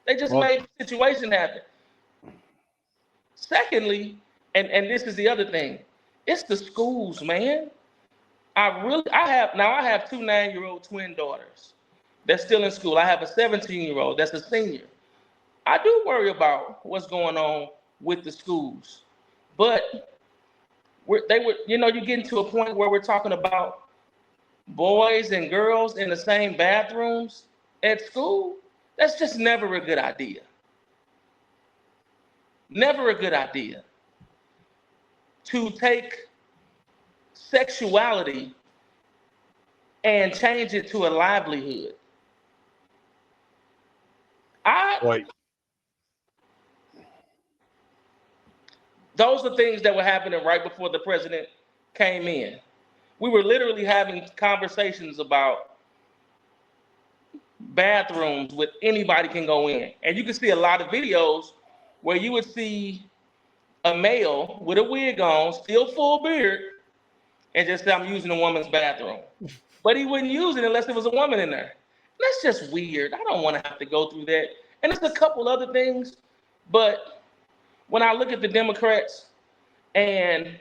They just Well, made the situation happen. Secondly, and this is the other thing, it's the schools, man. I have two 9-year-old twin daughters that's still in school. I have a 17-year-old that's a senior. I do worry about what's going on with the schools, but you get to a point where we're talking about boys and girls in the same bathrooms at school. That's just never a good idea. Never a good idea to take sexuality and change it to a livelihood. I boy, Those are things that were happening right before the president came in. We were literally having conversations about bathrooms with anybody can go in. And you can see a lot of videos where you would see a male with a wig on, still full beard, and just say, I'm using a woman's bathroom. But he wouldn't use it unless there was a woman in there. That's just weird. I don't want to have to go through that. And there's a couple other things, but when I look at the Democrats and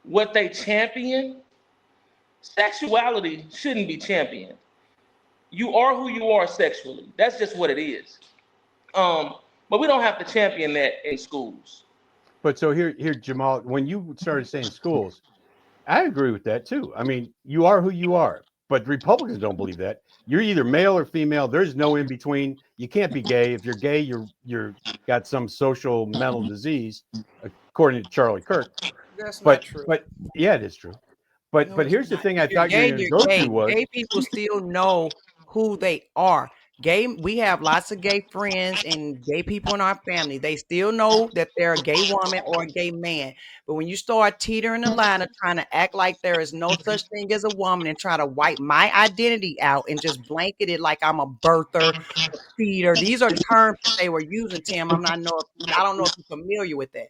what they champion, sexuality shouldn't be championed. You are who you are sexually. That's just what it is. Um, but we don't have to champion that in schools. but so here, Jamal, when you started saying schools, I agree with that too. I mean, you are who you are, but Republicans don't believe that. You're either male or female. There's no in between. You can't be gay. If you're gay, you're got some social mental disease, according to Charlie Kirk. That's not But true. but yeah, it is true. No, But it's here's the not. thing I If you're thought you were gay, going to you're go gay. to was Gay people still know who they are. Gay, we have lots of gay friends and gay people in our family. They still know that they're a gay woman or a gay man. But when you start teetering the line of trying to act like there is no such thing as a woman and try to wipe my identity out and just blanket it like I'm a birther, a feeder, these are terms that they were using, Tim. I don't know if you're familiar with that.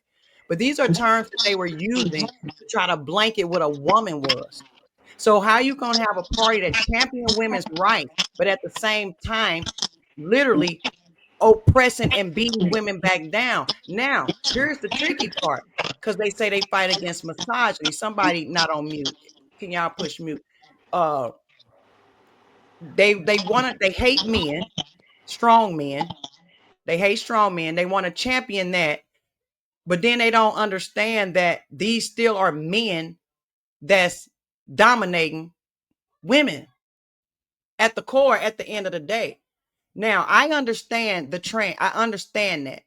But these are terms that they were using to try to blanket what a woman was. So how you gonna have a party that champion women's rights, but at the same time, literally oppressing and beating women back down? Now, here's the tricky part, because they say they fight against misogyny. Somebody not on mute. Can y'all push mute? Uh, they hate men, strong men. They hate strong men. They want to champion that, but then they don't understand that these still are men that's dominating women at the core at the end of the day. Now, I understand the trend. I understand that.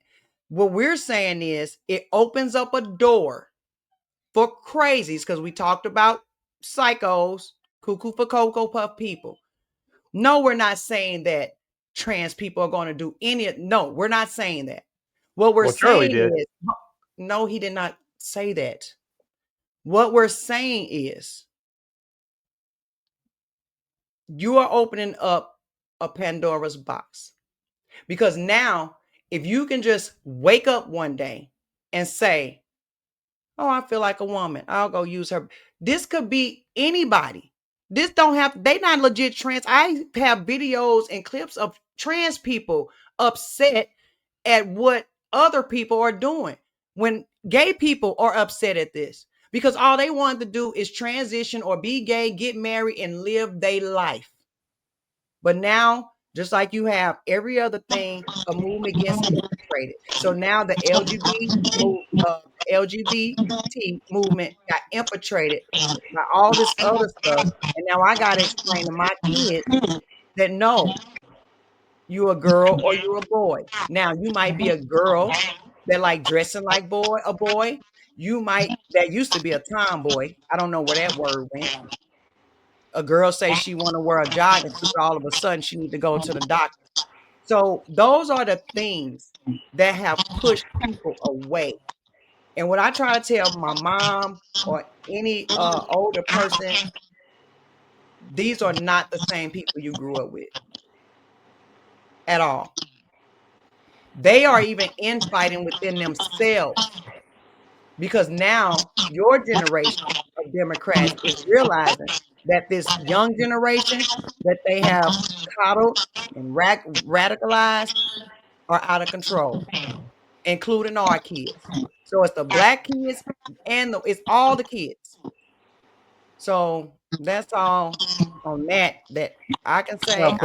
What we're saying is it opens up a door for crazies, because we talked about psychos, cuckoo for Cocoa Puff people. No, we're not saying that trans people are going to do any. No, we're not saying that. What we're well, Charlie saying did. is, no, he did not say that. What we're saying is, you are opening up a Pandora's box. Because now, if you can just wake up one day and say, oh, I feel like a woman, I'll go use her. This could be anybody. This don't have, they not legit trans. I have videos and clips of trans people upset at what other people are doing when gay people are upset at this, because all they want to do is transition or be gay, get married, and live their life. But now, just like you have every other thing, a movement gets infiltrated. So now the LGBT movement got infiltrated by all this other stuff. And now I got to explain to my kids that no, you a girl or you a boy. Now you might be a girl that like dressing like a boy. You might, that used to be a tomboy. I don't know where that word went. A girl say she want to wear a jogging suit, all of a sudden she need to go to the doctor. So those are the things that have pushed people away. And what I try to tell my mom or any older person, these are not the same people you grew up with at all. They are even infighting within themselves, because now your generation of Democrats is realizing that this young generation that they have coddled and radicalized, are out of control, including our kids. So it's the black kids and it's all the kids. So that's all on that I can say. Well,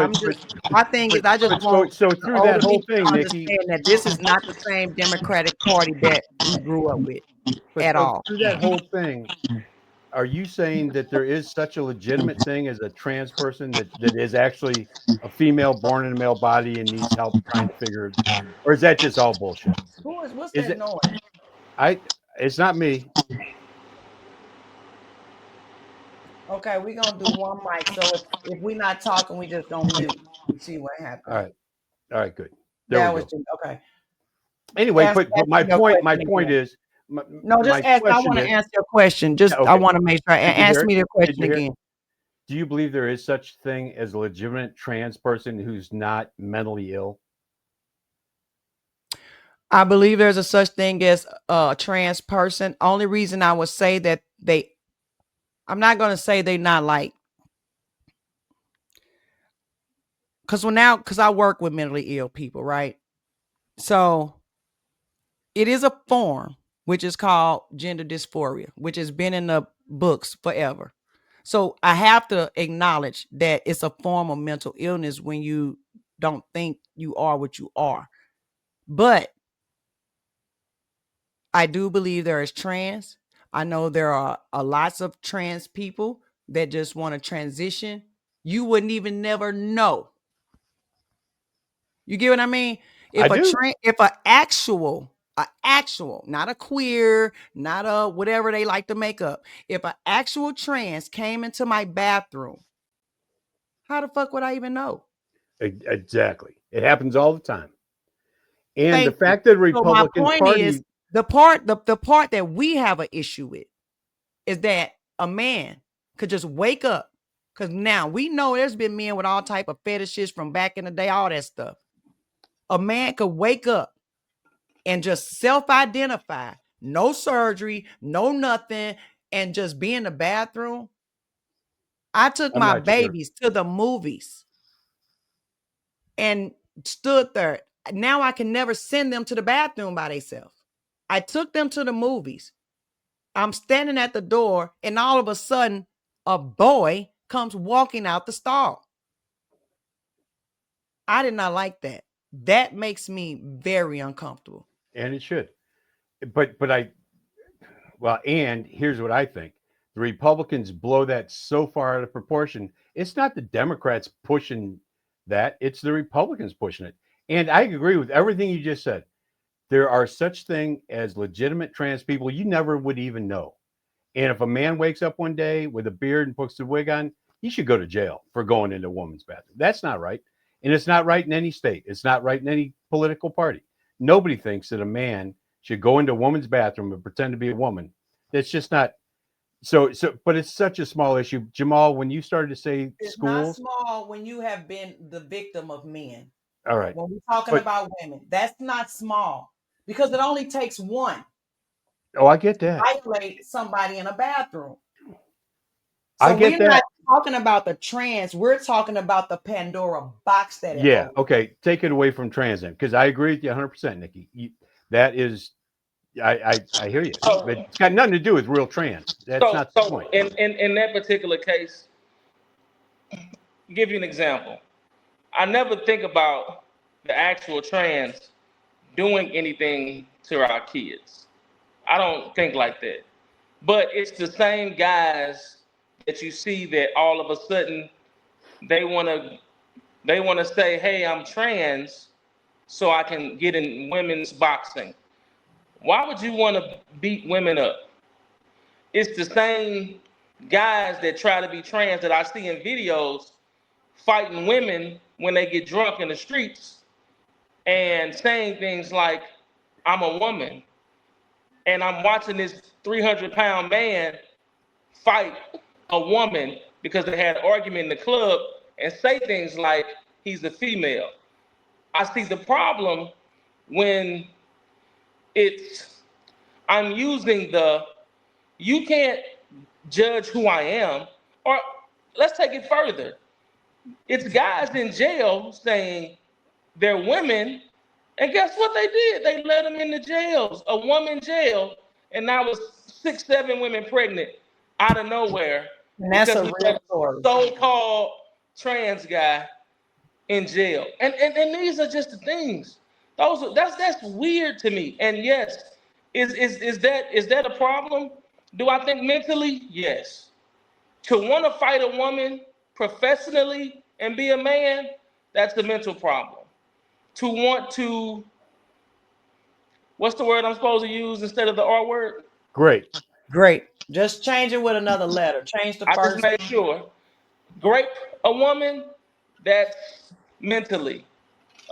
My thing is I just want so the through that older whole people to thing, Nikki. understand that this is not the same Democratic Party that we grew up with But at so all. through that whole thing, are you saying that there is such a legitimate thing as a trans person that is actually a female born in a male body and needs help trying to figure, or is that just all bullshit? What's Is that it? noise? I. It's not me. Okay, we're gonna do one mic. So if we're not talking, we just gonna mute and see what All happens. right. All right. Good. There we That was go. just okay. Anyway, Ask my me your point. My question point again. is. No, just My ask. I question want to is. answer your question. Yeah, Just I okay. want to make sure. Did you hear Ask it? me the Did question you hear it? again. Do you believe there is such thing as a legitimate trans person who's not mentally ill? I believe there's a such thing as a trans person. Only reason I would say that I'm not going to say they're not like, because I work with mentally ill people, right? So it is a form which is called gender dysphoria, which has been in the books forever. So I have to acknowledge that it's a form of mental illness when you don't think you are what you are. But I do believe there is trans. I know there are lots of trans people that just want to transition. You wouldn't even never know. You get what I mean? I If do. a actual, not a queer, not a whatever they like to make up. If an actual trans came into my bathroom, how the fuck would I even know? Exactly. It happens all the time. And the Thank you. fact that the So my Republican point is Party, the part that we have an issue with is that a man could just wake up, because now we know there's been men with all type of fetishes from back in the day, all that stuff. A man could wake up and just self-identify, no surgery, no nothing, and just be in the bathroom. I took I'm my not sure. babies to the movies and stood there. Now I can never send them to the bathroom by themselves. I took them to the movies. I'm standing at the door, and all of a sudden, a boy comes walking out the stall. I did not like that. That makes me very uncomfortable. And it should. But and here's what I think. The Republicans blow that so far out of proportion. It's not the Democrats pushing that, it's the Republicans pushing it. And I agree with everything you just said. There are such thing as legitimate trans people you never would even know. And if a man wakes up one day with a beard and puts the wig on, he should go to jail for going into a woman's bathroom. That's not right. And it's not right in any state. It's not right in any political party. Nobody thinks that a man should go into a woman's bathroom and pretend to be a woman. That's just not but it's such a small issue. Jamal, when you started to say It's not schools, small when you have been the victim of men. all right. When we're talking But about women, that's not small, because it only takes one I get to that. violate somebody in a bathroom. I So get we're not that. talking about the trans, we're talking about the Pandora box that it Yeah. opens. Okay. Take it away from trans because I agree with you 100%, Nikki. That is I hear you, So, but it's got nothing to do with real trans. That's not the so point. in that particular case, give you an example. I never think about the actual trans doing anything to our kids. I don't think like that. But it's the same guys that you see that all of a sudden they want to say, "Hey, I'm trans, so I can get in women's boxing." Why would you want to beat women up? It's the same guys that try to be trans that I see in videos fighting women when they get drunk in the streets and saying things like, "I'm a woman," and I'm watching this 300-pound man fight a woman because they had an argument in the club and say things like he's a female. I see the problem when it's I'm using you can't judge who I am, or let's take it further. It's guys in jail saying they're women And guess what they did? They let them in the jails, a woman jail, and now it's 6, 7 women pregnant out of nowhere And that's because a we real let a story. so-called trans guy in jail. And these are just the things. That's weird to me. And yes, is that a problem? Do I think mentally? Yes. To want to fight a woman professionally and be a man, that's the mental problem. To want to, what's the word I'm supposed to use instead of the R word? Great. Great. Just change it with another letter. Change the I just first. made sure. Grape a woman, that's mentally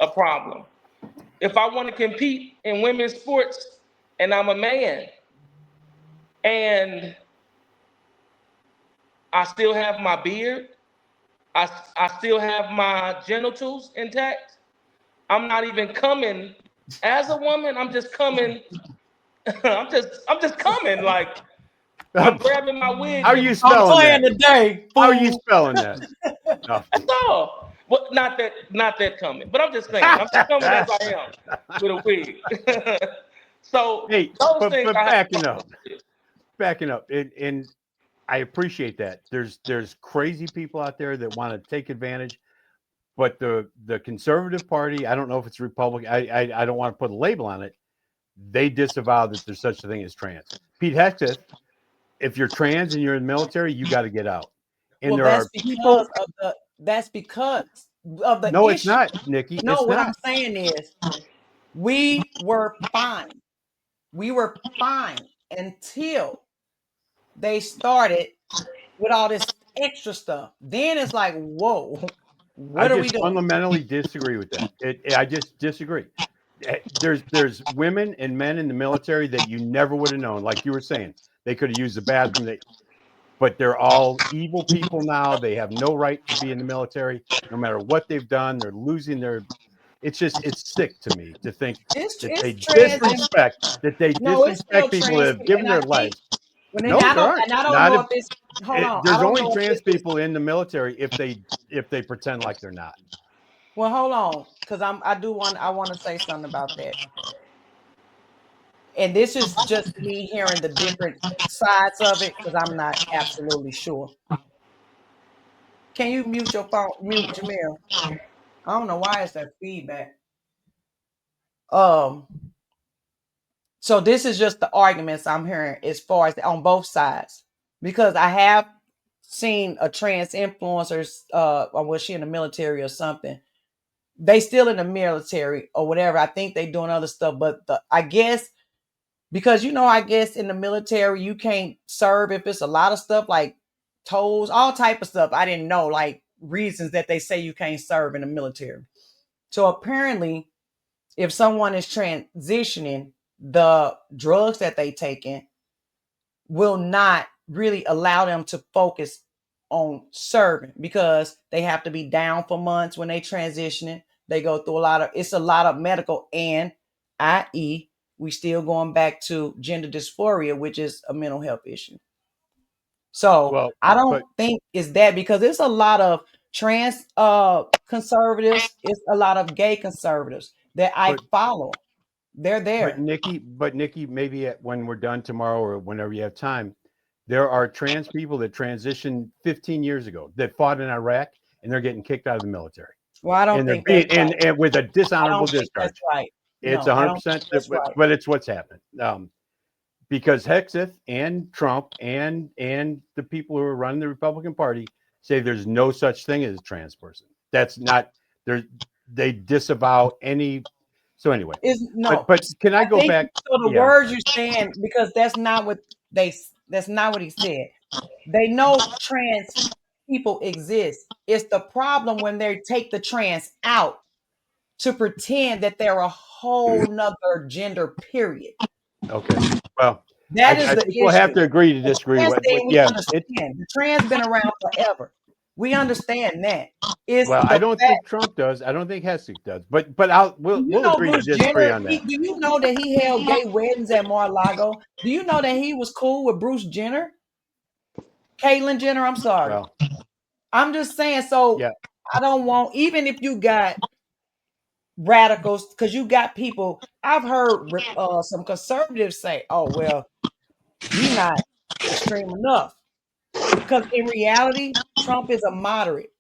a problem. If I want to compete in women's sports and I'm a man and I still have my beard, I still have my genitals intact, I'm not even coming as a woman, I'm just coming, I'm just coming like I'm grabbing my wig How are with you my I'm spelling playing that? today, How are you fool. spelling that? No. that's all. But not that coming. But I'm just saying, I'm just coming as I am with a wig. So Hey, those but things but I have backing problems up, with. and I appreciate that. There's crazy people out there that want to take advantage, but the conservative party, I don't know if it's Republican. I don't want to put a label on it. They disavow that there's such a thing as trans. Pete Hegseth, if you're trans and you're in the military, you got to get out. And Well, there are people. that's because of the No, it's issue. not, Nikki. No, It's what I'm not. saying is we were fine. We were fine until they started with all this extra stuff. Then it's like, whoa, I what are we just doing? fundamentally disagree with that. I just disagree. There's women and men in the military that you never would have known. Like you were saying, they could have used the bathroom. But they're all evil people now. They have no right to be in the military, no matter what they've done. They're losing their. It's sick to me to think that It's they trans and no, it's still disrespect people that trans have people. given And I their think lives. when No, I there don't aren't. and I don't Not know if if it's hold on. I there's don't only know if trans this is people in the military if they pretend like they're not. well, hold on, because I want to say something about that. And this is just me hearing the different sides of it because I'm not absolutely sure. Can you mute your phone? Mute Jamil. I don't know why it's that feedback. Um, so this is just the arguments I'm hearing as far as on both sides. Because I have seen a trans influencer, or was she in the military or something? They still in the military or whatever. I think they doing other stuff, but I guess because I guess in the military you can't serve if it's a lot of stuff like tolls, all type of stuff. I didn't know like reasons that they say you can't serve in the military. So apparently, if someone is transitioning, the drugs that they taking will not really allow them to focus on serving because they have to be down for months when they transitioning. They go through it's a lot of medical and i.e. we still going back to gender dysphoria, which is a mental health issue. So Well, I don't but think it's that because it's a lot of trans conservatives, it's a lot of gay conservatives that I but follow. They're there. Nikki, maybe when we're done tomorrow or whenever you have time, there are trans people that transitioned 15 years ago that fought in Iraq and they're getting kicked out of the military. Well, I don't And they're think that's being right. and with a I dishonorable don't think that's discharge. right. It's No, I don't think 100%, that's right. but it's what's happened. Because Hexeth and Trump and the people who are running the Republican Party say there's no such thing as a trans person. That's not there. They disavow any. So anyway, Is but no. can I I go think back? so. The Yeah, I'm words sorry. you're saying because that's not what he said. They know trans people exist. It's the problem when they take the trans out to pretend that they're a whole nother gender. Period. Okay. Well, That is I the think we'll have issue. to agree to The disagree. trans What? thing we Yeah. understand. The trans been around forever. We understand that. It's Well, I the don't fact. think Trump does. I don't think Hessig does. But Do you we'll know agree to Bruce disagree Jenner? on that. Do you know that he held gay weddings at Mar-a-Lago? Do you know that he was cool with Bruce Jenner? Caitlyn Jenner, I'm sorry. Well, I'm just saying, so yeah. I don't want, even if you got radicals, because you got people. I've heard some conservatives say, "Oh well, you're not extreme enough," because in reality, Trump is a moderate.